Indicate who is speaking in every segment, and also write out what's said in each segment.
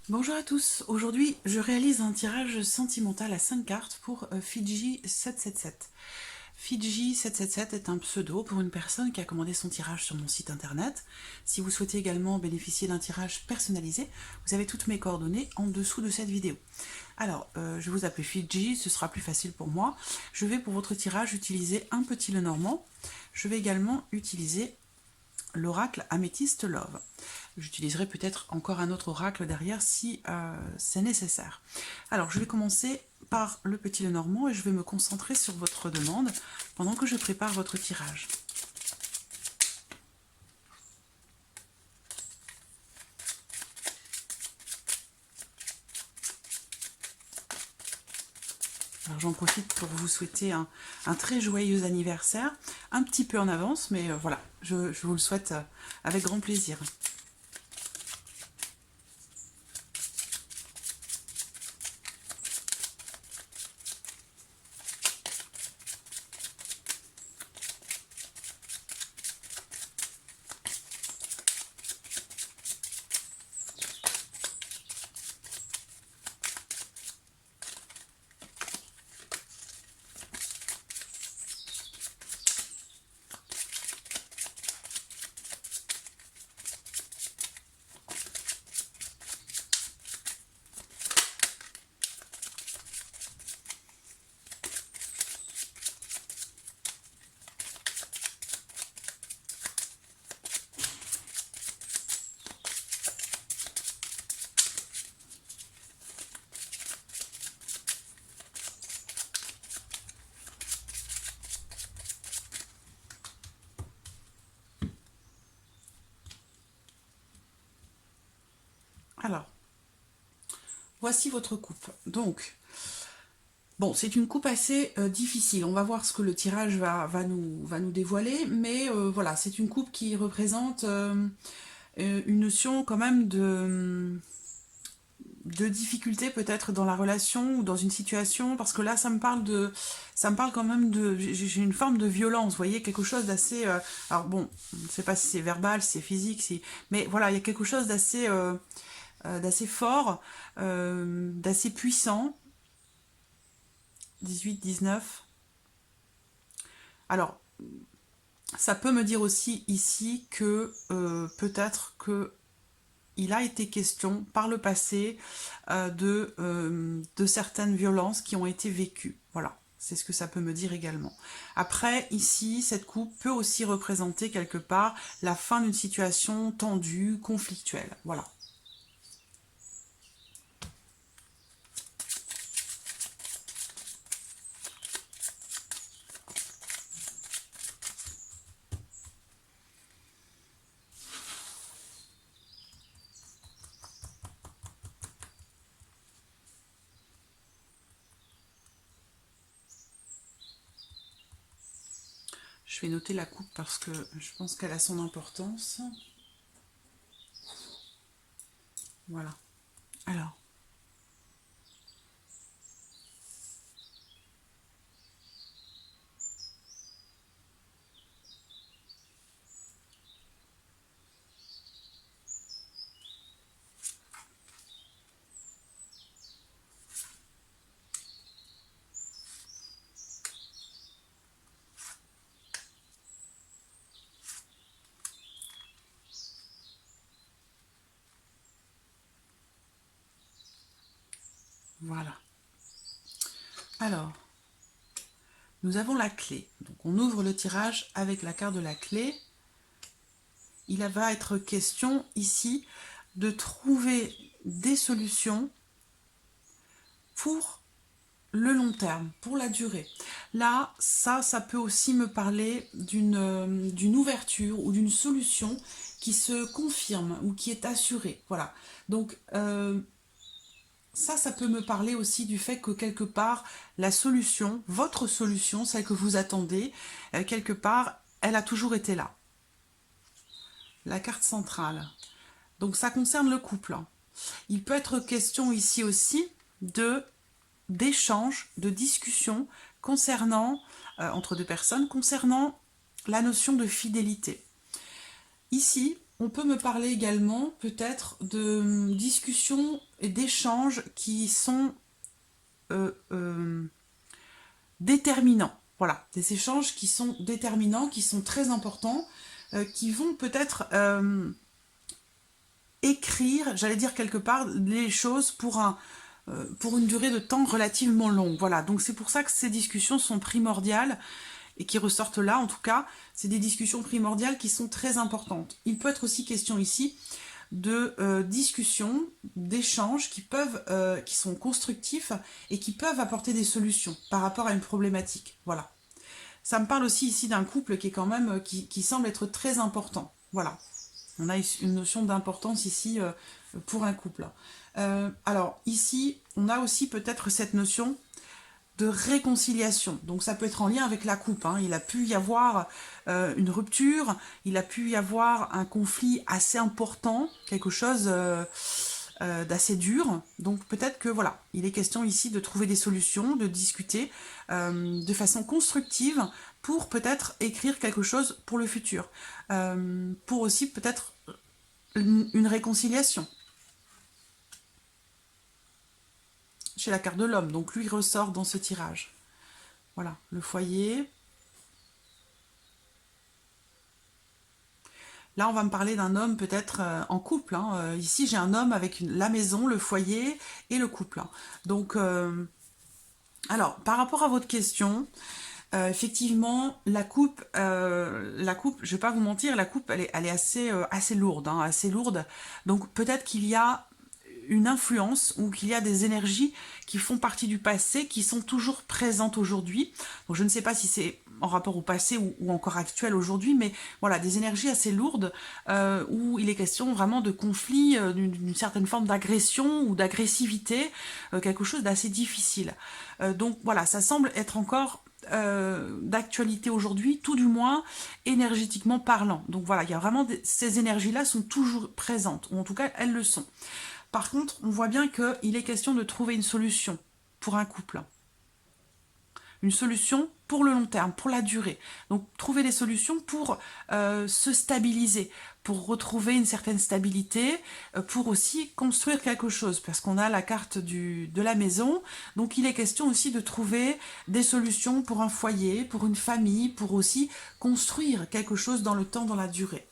Speaker 1: Bonjour à tous, aujourd'hui je réalise un tirage sentimental à 5 cartes pour Fiji 777. Fiji 777 est un pseudo pour une personne qui a commandé son tirage sur mon site internet. Si vous souhaitez également bénéficier d'un tirage personnalisé, vous avez toutes mes coordonnées en dessous de cette vidéo. Alors, je vais vous appeler Fiji, ce sera plus facile pour moi. Je vais pour votre tirage utiliser un petit Lenormand. Je vais également utiliser l'oracle Améthyste Love. J'utiliserai peut-être encore un autre oracle derrière si c'est nécessaire. Alors, je vais commencer par le petit Lenormand et je vais me concentrer sur votre demande pendant que je prépare votre tirage. Alors, j'en profite pour vous souhaiter un très joyeux anniversaire, un petit peu en avance, mais voilà, je vous le souhaite avec grand plaisir. Alors, voici votre coupe. Donc, bon, c'est une coupe assez difficile. On va voir ce que le tirage va nous dévoiler. Mais voilà, c'est une coupe qui représente une notion quand même de difficulté peut-être dans la relation ou dans une situation. Parce que là, ça me parle quand même de... J'ai une forme de violence, vous voyez, quelque chose d'assez... alors bon, je ne sais pas si c'est verbal, si c'est physique, si... mais voilà, il y a quelque chose d'assez fort, d'assez puissant. 18, 19. Alors, ça peut me dire aussi ici que peut-être que il a été question par le passé de certaines violences qui ont été vécues. Voilà, c'est ce que ça peut me dire également. Après, ici, cette coupe peut aussi représenter quelque part la fin d'une situation tendue, conflictuelle. Voilà. Je vais noter la coupe parce que je pense qu'elle a son importance. Voilà. Alors. Voilà. Alors, nous avons la clé. Donc on ouvre le tirage avec la carte de la clé. Il va être question ici de trouver des solutions pour le long terme, pour la durée. Là, ça peut aussi me parler d'une ouverture ou d'une solution qui se confirme ou qui est assurée. Voilà. Donc, ça peut me parler aussi du fait que quelque part, la solution, votre solution, celle que vous attendez, quelque part, elle a toujours été là. La carte centrale. Donc ça concerne le couple. Il peut être question ici aussi d'échanges, de discussions concernant, entre deux personnes, concernant la notion de fidélité. Ici, on peut me parler également peut-être de discussions et d'échanges qui sont déterminants. Voilà, des échanges qui sont déterminants, qui sont très importants, qui vont peut-être écrire, j'allais dire quelque part, les choses pour une durée de temps relativement longue. Voilà, donc c'est pour ça que ces discussions sont primordiales et qui ressortent là, en tout cas, c'est des discussions primordiales qui sont très importantes. Il peut être aussi question ici de discussions, d'échanges qui sont constructifs et qui peuvent apporter des solutions par rapport à une problématique. Voilà. Ça me parle aussi ici d'un couple qui est quand même, qui semble être très important. Voilà. On a une notion d'importance ici pour un couple. Alors ici, on a aussi peut-être cette notion de réconciliation. Donc ça peut être en lien avec la coupe. Hein. Il a pu y avoir une rupture, il a pu y avoir un conflit assez important, quelque chose d'assez dur. Donc peut-être que voilà, il est question ici de trouver des solutions, de discuter de façon constructive pour peut-être écrire quelque chose pour le futur. Pour aussi peut-être une réconciliation. Chez la carte de l'homme, donc lui ressort dans ce tirage. Voilà, le foyer. Là, on va me parler d'un homme peut-être en couple. Hein. Ici, j'ai un homme avec la maison, le foyer et le couple. Hein. Donc, alors, par rapport à votre question, effectivement, la coupe, je ne vais pas vous mentir, la coupe, elle est assez lourde, hein, assez lourde. Donc, peut-être qu'il y a une influence ou qu'il y a des énergies qui font partie du passé, qui sont toujours présentes aujourd'hui. Donc je ne sais pas si c'est en rapport au passé ou encore actuel aujourd'hui, mais voilà, des énergies assez lourdes où il est question vraiment de conflit, d'une certaine forme d'agression ou d'agressivité, quelque chose d'assez difficile. Donc voilà, ça semble être encore d'actualité aujourd'hui, tout du moins énergétiquement parlant. Donc voilà, il y a vraiment ces énergies-là sont toujours présentes, ou en tout cas elles le sont. Par contre, on voit bien qu'il est question de trouver une solution pour un couple. Une solution pour le long terme, pour la durée. Donc, trouver des solutions pour se stabiliser, pour retrouver une certaine stabilité, pour aussi construire quelque chose, parce qu'on a la carte de la maison. Donc, il est question aussi de trouver des solutions pour un foyer, pour une famille, pour aussi construire quelque chose dans le temps, dans la durée.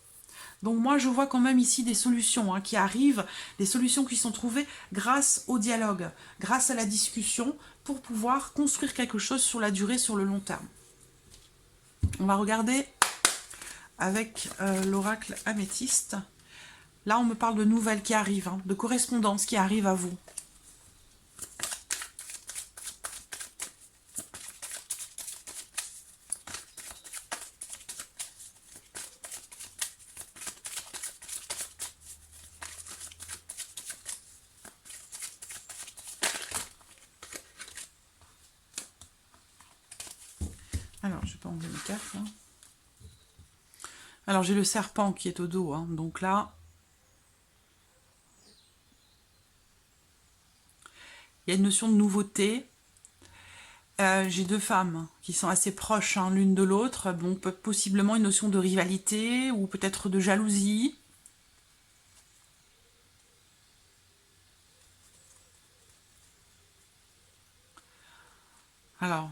Speaker 1: Donc moi, je vois quand même ici des solutions qui arrivent, des solutions qui sont trouvées grâce au dialogue, grâce à la discussion, pour pouvoir construire quelque chose sur la durée, sur le long terme. On va regarder avec l'oracle améthyste. Là, on me parle de nouvelles qui arrivent, de correspondances qui arrivent à vous. Alors, je vais pas enlever mes cartes. Hein. Alors, j'ai le serpent qui est au dos. Hein. Donc là, il y a une notion de nouveauté. J'ai deux femmes qui sont assez proches l'une de l'autre. Bon, possiblement une notion de rivalité ou peut-être de jalousie. Alors,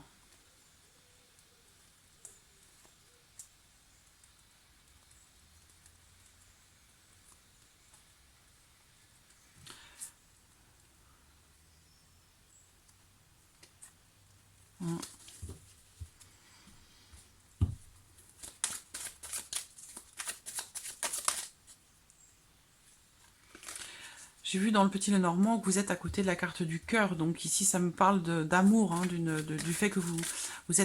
Speaker 1: j'ai vu dans le Petit Lenormand que vous êtes à côté de la carte du cœur, donc ici ça me parle d'amour, du fait que vous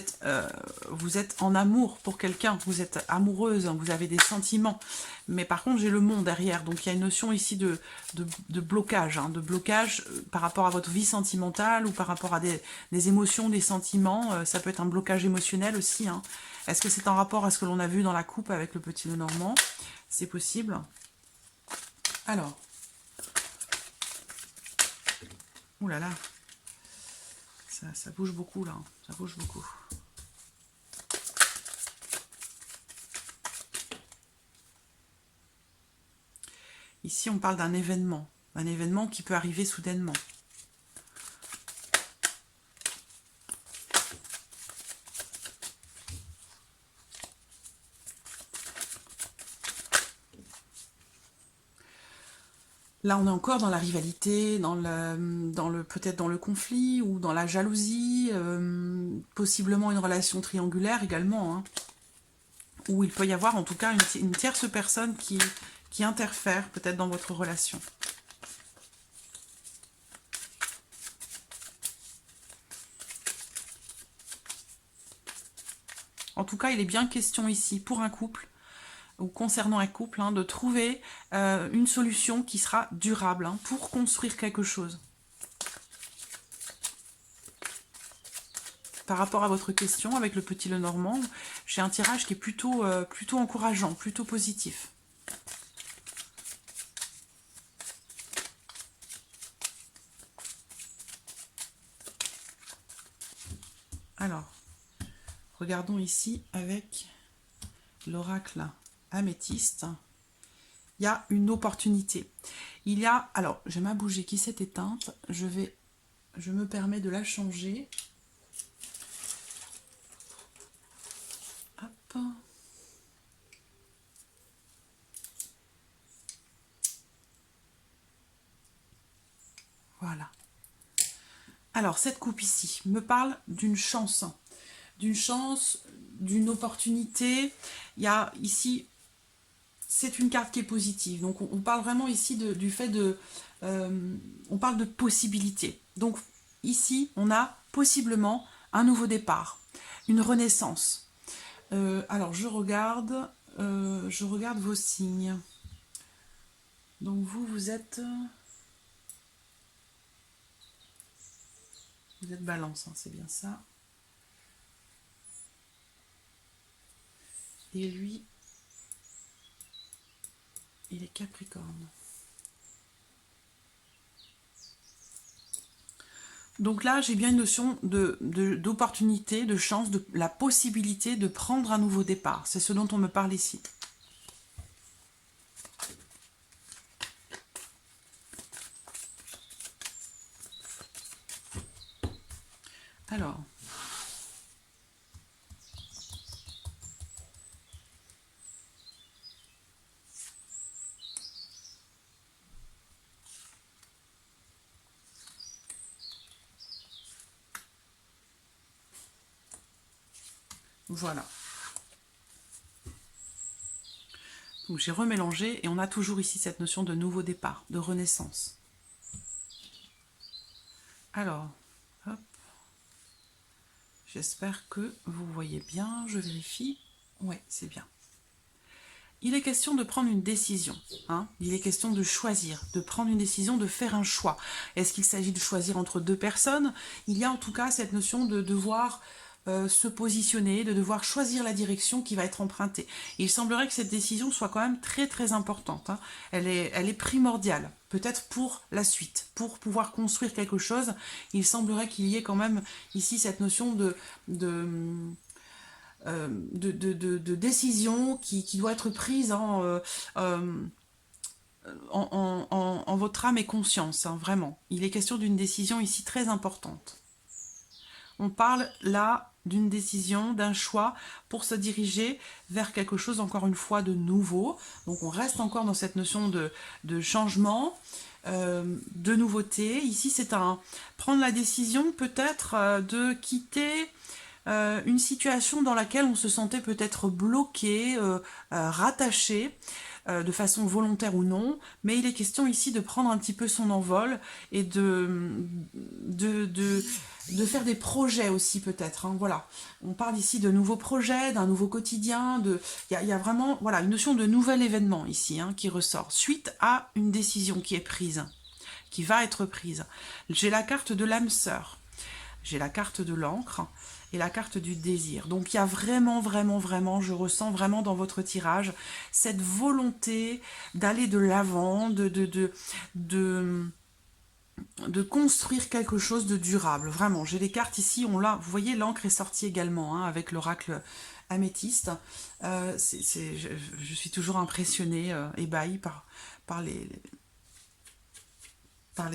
Speaker 1: êtes en amour pour quelqu'un, vous êtes amoureuse, vous avez des sentiments, mais par contre j'ai le monde derrière, donc il y a une notion ici de blocage, de blocage par rapport à votre vie sentimentale ou par rapport à des émotions, des sentiments, ça peut être un blocage émotionnel aussi. Est-ce que c'est en rapport à ce que l'on a vu dans la coupe avec le Petit Lenormand? C'est possible. Alors, ouh là là, ça bouge beaucoup là, ça bouge beaucoup. Ici, on parle d'un événement qui peut arriver soudainement. Là, on est encore dans la rivalité, peut-être dans le conflit ou dans la jalousie, possiblement une relation triangulaire également, hein, où il peut y avoir en tout cas une tierce personne qui interfère peut-être dans votre relation. En tout cas, il est bien question ici pour un couple, ou concernant un couple, hein, de trouver une solution qui sera durable, hein, pour construire quelque chose. Par rapport à votre question avec le petit Lenormand, j'ai un tirage qui est plutôt encourageant, plutôt positif. Alors, regardons ici avec l'oracle améthyste. Il y a une opportunité. Il y a, alors, j'ai ma bougie qui s'est éteinte. Je me permets de la changer. Hop. Voilà. Alors, cette coupe ici me parle d'une chance, d'une opportunité. Il y a ici, c'est une carte qui est positive. Donc, on parle vraiment ici du fait de... on parle de possibilité. Donc, ici, on a possiblement un nouveau départ, une renaissance. Alors, je regarde vos signes. Donc, vous êtes Balance, hein, c'est bien ça. Et lui, il est Capricorne. Donc là, j'ai bien une notion d'opportunité, de chance, de la possibilité de prendre un nouveau départ. C'est ce dont on me parle ici. Alors, voilà. Donc j'ai remélangé et on a toujours ici cette notion de nouveau départ, de renaissance. Alors, hop. J'espère que vous voyez bien, je vérifie. Ouais, c'est bien. Il est question de prendre une décision, hein. Il est question de choisir, de prendre une décision, de faire un choix. Est-ce qu'il s'agit de choisir entre deux personnes? Il y a en tout cas cette notion de devoir se positionner, de devoir choisir la direction qui va être empruntée. Et il semblerait que cette décision soit quand même très très importante, hein. Elle est primordiale, peut-être pour la suite, pour pouvoir construire quelque chose. Il semblerait qu'il y ait quand même ici cette notion de décision qui doit être prise en votre âme et conscience, hein, vraiment. Il est question d'une décision ici très importante. On parle là d'une décision, d'un choix pour se diriger vers quelque chose, encore une fois, de nouveau. Donc on reste encore dans cette notion de changement, de nouveauté. Ici, c'est prendre la décision peut-être de quitter une situation dans laquelle on se sentait peut-être bloqué, rattaché, de façon volontaire ou non, mais il est question ici de prendre un petit peu son envol et de faire des projets aussi peut-être, hein, voilà. On parle ici de nouveaux projets, d'un nouveau quotidien, il y a vraiment voilà, une notion de nouvel événement ici, hein, qui ressort, suite à une décision qui est prise, qui va être prise. J'ai la carte de l'âme sœur, j'ai la carte de l'encre, et la carte du désir. Donc il y a vraiment, je ressens vraiment dans votre tirage cette volonté d'aller de l'avant, de construire quelque chose de durable. Vraiment, j'ai les cartes ici, vous voyez, l'encre est sortie également, hein, avec l'oracle améthyste. Je suis toujours impressionnée, ébahie par les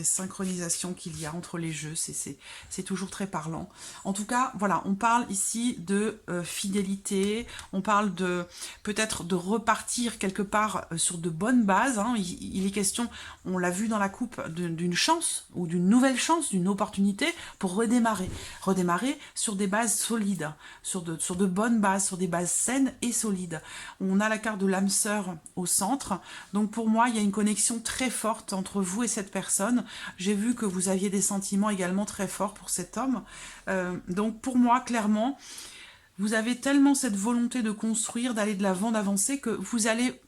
Speaker 1: synchronisations qu'il y a entre les jeux, c'est toujours très parlant. En tout cas, voilà, on parle ici de fidélité, on parle de peut-être de repartir quelque part sur de bonnes bases, hein. Il est question, on l'a vu dans la coupe, d'une chance, ou d'une nouvelle chance, d'une opportunité pour redémarrer. Redémarrer sur des bases solides, sur de bonnes bases, sur des bases saines et solides. On a la carte de l'âme sœur au centre, donc pour moi, il y a une connexion très forte entre vous et cette personne. J'ai vu que vous aviez des sentiments également très forts pour cet homme. Donc pour moi, clairement, vous avez tellement cette volonté de construire, d'aller de l'avant, d'avancer, que vous allez,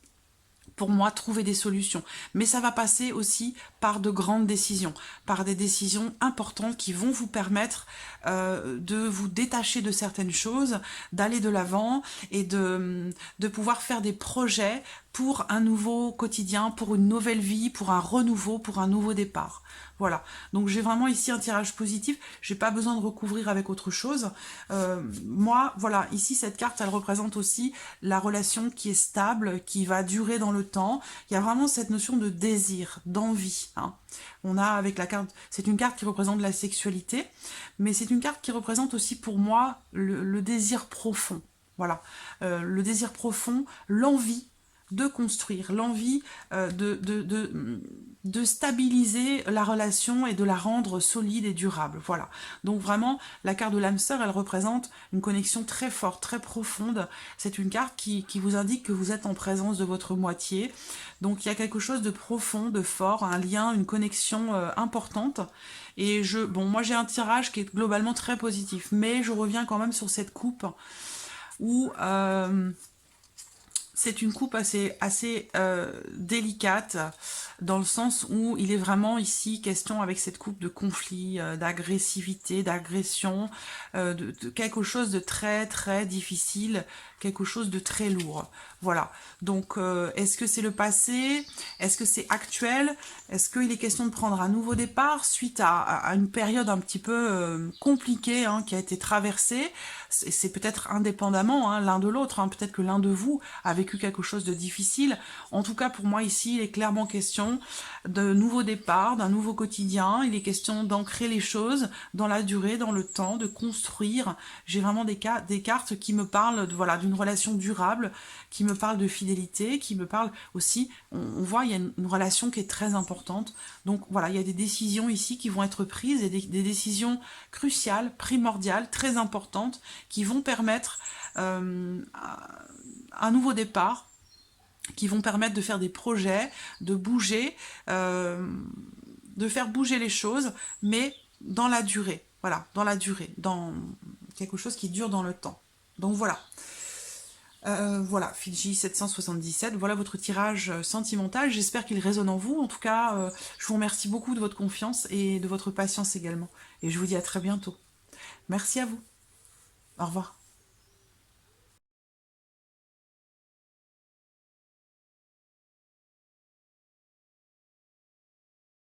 Speaker 1: pour moi, trouver des solutions. Mais ça va passer aussi par de grandes décisions, par des décisions importantes qui vont vous permettre de vous détacher de certaines choses, d'aller de l'avant et de pouvoir faire des projets pour un nouveau quotidien, pour une nouvelle vie, pour un renouveau, pour un nouveau départ. Voilà, donc j'ai vraiment ici un tirage positif, j'ai pas besoin de recouvrir avec autre chose. Moi, voilà, ici cette carte, elle représente aussi la relation qui est stable, qui va durer dans le temps. Il y a vraiment cette notion de désir, d'envie, hein. On a avec la carte, c'est une carte qui représente la sexualité, mais c'est une carte qui représente aussi pour moi le désir profond. Voilà, le désir profond, l'envie de construire, l'envie de stabiliser la relation et de la rendre solide et durable. Voilà. Donc vraiment, la carte de l'âme sœur, elle représente une connexion très forte, très profonde. C'est une carte qui vous indique que vous êtes en présence de votre moitié. Donc il y a quelque chose de profond, de fort, un lien, une connexion importante. Et moi j'ai un tirage qui est globalement très positif, mais je reviens quand même sur cette coupe où c'est une coupe assez délicate, dans le sens où il est vraiment ici question avec cette coupe de conflit, d'agressivité, d'agression, de quelque chose de très très difficile, quelque chose de très lourd. Voilà, donc est-ce que c'est le passé? Est-ce que c'est actuel? Est-ce qu'il est question de prendre un nouveau départ suite à une période un petit peu compliquée, hein, qui a été traversée? C'est peut-être indépendamment, hein, l'un de l'autre, hein. Peut-être que l'un de vous a vécu quelque chose de difficile. En tout cas, pour moi, ici, il est clairement question de nouveau départ, d'un nouveau quotidien. Il est question d'ancrer les choses dans la durée, dans le temps, de construire. J'ai vraiment des cartes qui me parlent voilà, d'une relation durable, qui me parlent de fidélité, qui me parlent aussi, on voit, il y a une relation qui est très importante. Donc voilà, il y a des décisions ici qui vont être prises, et des décisions cruciales, primordiales, très importantes, qui vont permettre un nouveau départ, qui vont permettre de faire des projets, de bouger, de faire bouger les choses, mais dans la durée. Voilà, dans la durée, dans quelque chose qui dure dans le temps. Donc voilà. Voilà, Fidji 777, voilà votre tirage sentimental. J'espère qu'il résonne en vous. En tout cas, je vous remercie beaucoup de votre confiance et de votre patience également. Et je vous dis à très bientôt. Merci à vous. Au revoir.